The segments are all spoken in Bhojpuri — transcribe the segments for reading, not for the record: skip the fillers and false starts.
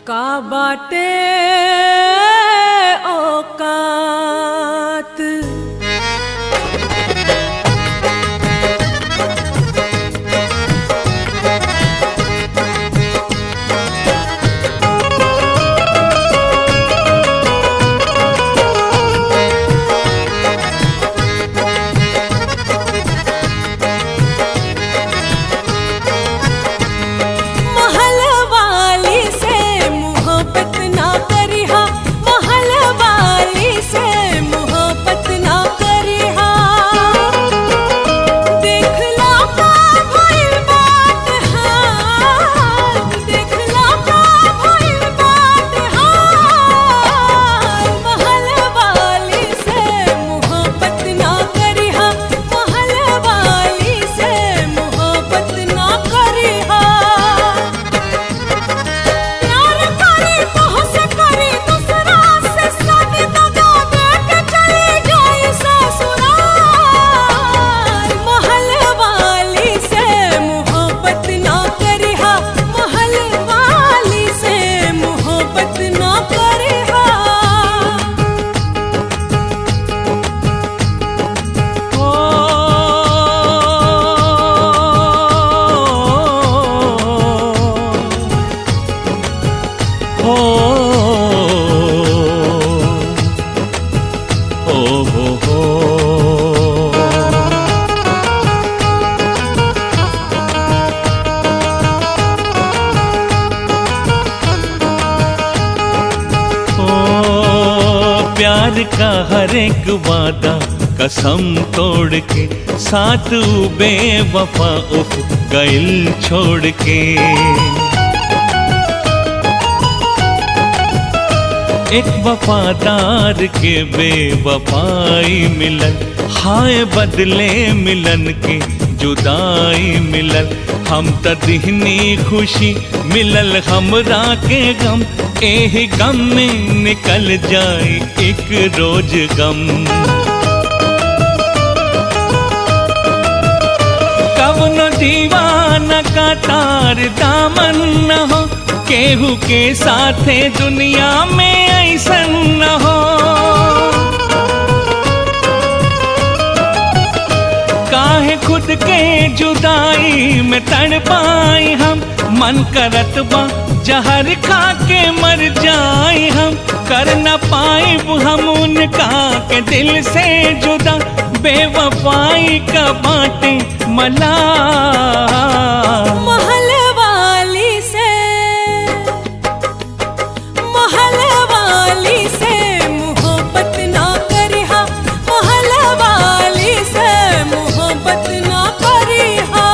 का बाटे औकात प्यार का हर एक वादा कसम तोड़ के साथ बेवफा उफ गइल छोड़ के। एक वफादार के बेवफाई मिलन, हाय बदले मिलन के जुदाई मिलल। हम त दिहनी खुशी मिलल हमरा के गम, एही गम में निकल जाए एक रोज गम। कवनो दीवाना का तार दामन न हो, केहू के साथे दुनिया में ऐसन न हो। काहे खुद के जुदाई में तड़पाई हम, मन करत बा जहर खा के मर जाए हम। कर न पाए हम उनका के दिल से जुदा, बेवफाई का बाटे मला। महल वाली से मोहब्बत ना करिहा, महल वाली से मोहब्बत ना करिहा।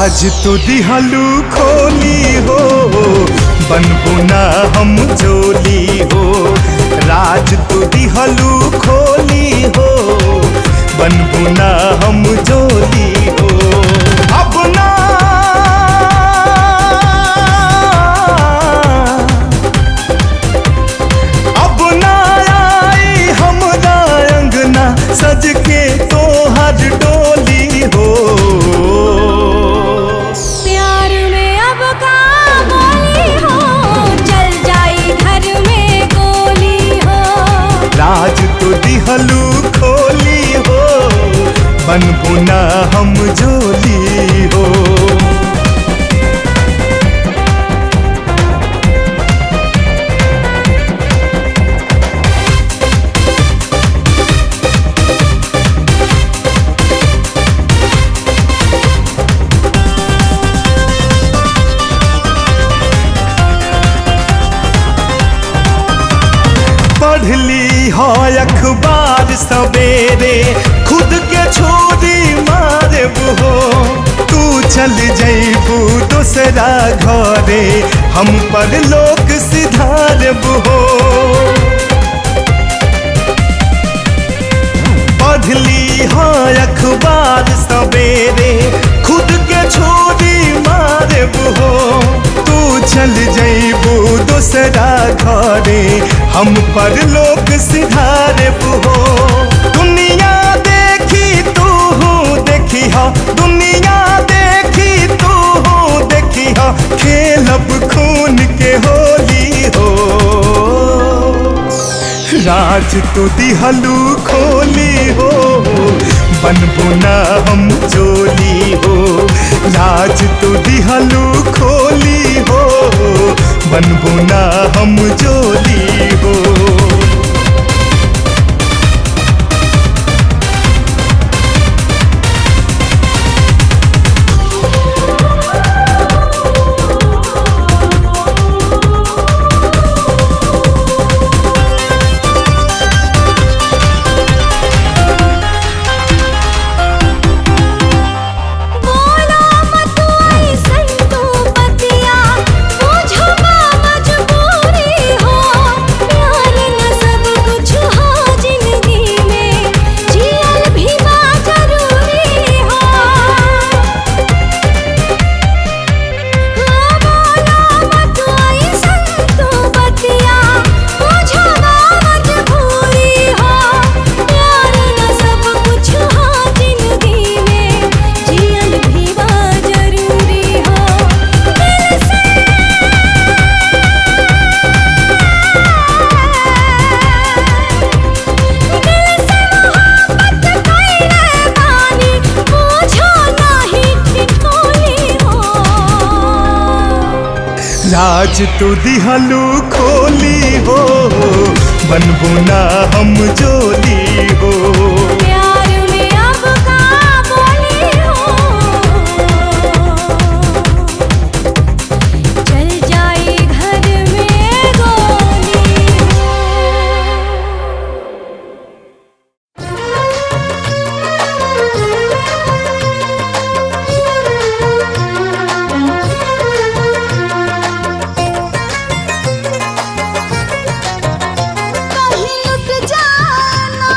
राज तो दिहलू खोली हो, बनबू ना हम जोली हो। राज तो दिहलू खोली हो, बनबू ना हम जोली हो। अब ना अब ना आई हमरा अंगना सज के तोहर डोली हो। प्यार में अब का बोली हो, चल जाई घर में गोली हो। राज तो दिहलू खोली हो, बनबू ना हम जोली हो। पढ़ली हो अखबार सवेरे, खुद के छोरी मारबू हो। तू चल जैबू दूसरा घरे, हम पर लोक सिधारबू हो। पढ़ली हो अखबार सवेरे, खुद के छोरी मारबू हो। तू चल जैबू दूसरा घरे, हम पर लोग सिधारबू हो। दुनिया देखी तू देखी हा, दुनिया देखी तू देखी हा, खेलब खून के होली हो। राज तो दिहलू खोली हो, बनबू ना हम जोली हो। राज तो दिहलू खोली हो, बनबू ना हम जोली हो। राज तो दिहलू खोली हो, बनबू ना हम जोली हो। प्यार में अब का बोली हो, चल जाई घर में गोली हो। कहीं लुट जाना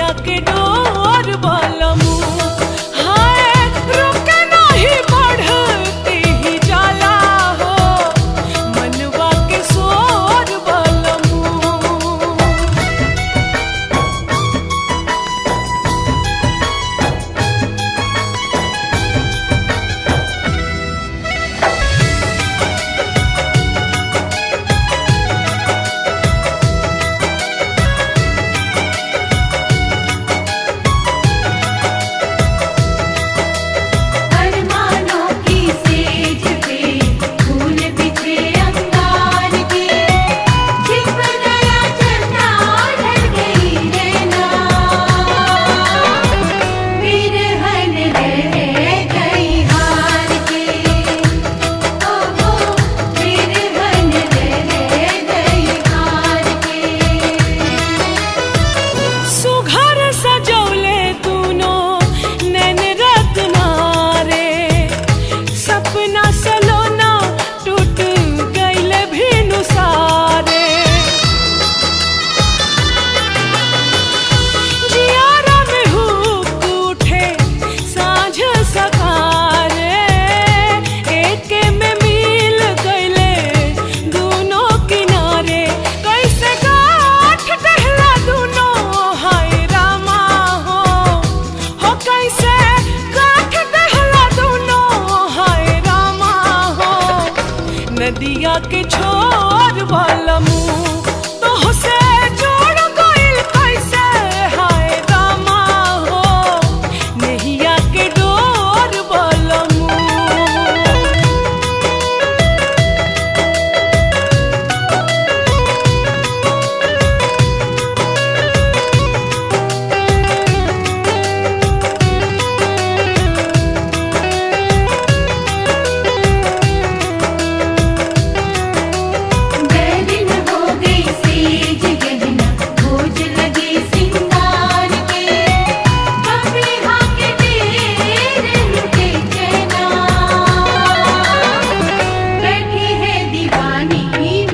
नदिया के डोर बलमू हाय रुके नहीं बढ़ती ही जाला हो मनवा के शोर बलमू। अरमानों की सेज पे फूल बिछे अंगार के छिप गया चन्ना ढल गई रहना बिरहन रह गई हार के ओ हो बिरहन रह गई हार के। सुघर सजौले तूनो नैन रत्ना रे सपना सलोना टूट गइल भिनु सारे जियारा में हुक उठे साँझ सकारे एके में मिल गइले दोनों किनारे कैसे गाँठ दहला दोनों हाय रामा हो कैसे गाँठ दहला दोनों हाय रामा हो नदिया के छोर बलमू तो से जोड़ गइल कैसे हाय रामा हो नहिया के डोर बलमू। बैरिन हो गई सेज गहना बोझ लगे सिंगार के कभी हाके तेरे लुटे चैना बैठी है दीवानी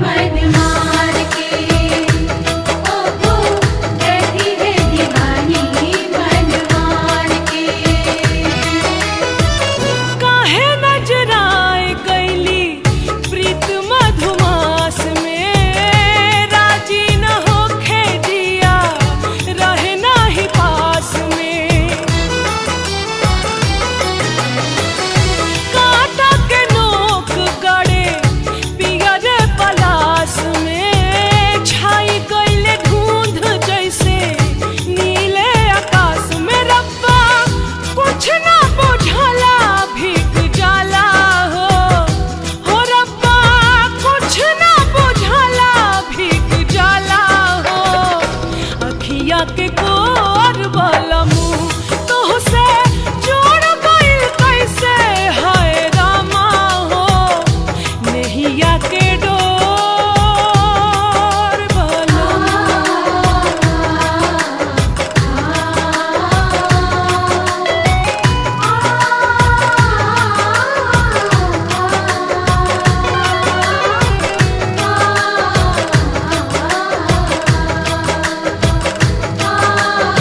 मन मार के ओ हो बैठी है दीवानी मन मार के। काहे नजराए गइली प्रीत मधुमास में राजी न होखे दिया रहे नाही पास में कांटा के नोक गड़े पियर पलास में छाई गइले धुंध जैसे नीले आकाश में रब्बा कुछ ना बुझाला भीग जाला हो रब्बा कुछ ना बुझाला भीग जाला हो अखिया के कोर बलमू तो से जोड़ गइल कैसे हाय रामा हो नहिया के डोर बलमू। आ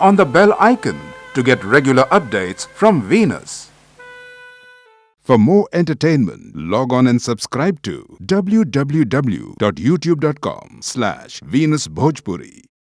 on the bell icon to get regular updates from Venus. For more entertainment, log on and subscribe to www.youtube.com/Venus Bhojpuri.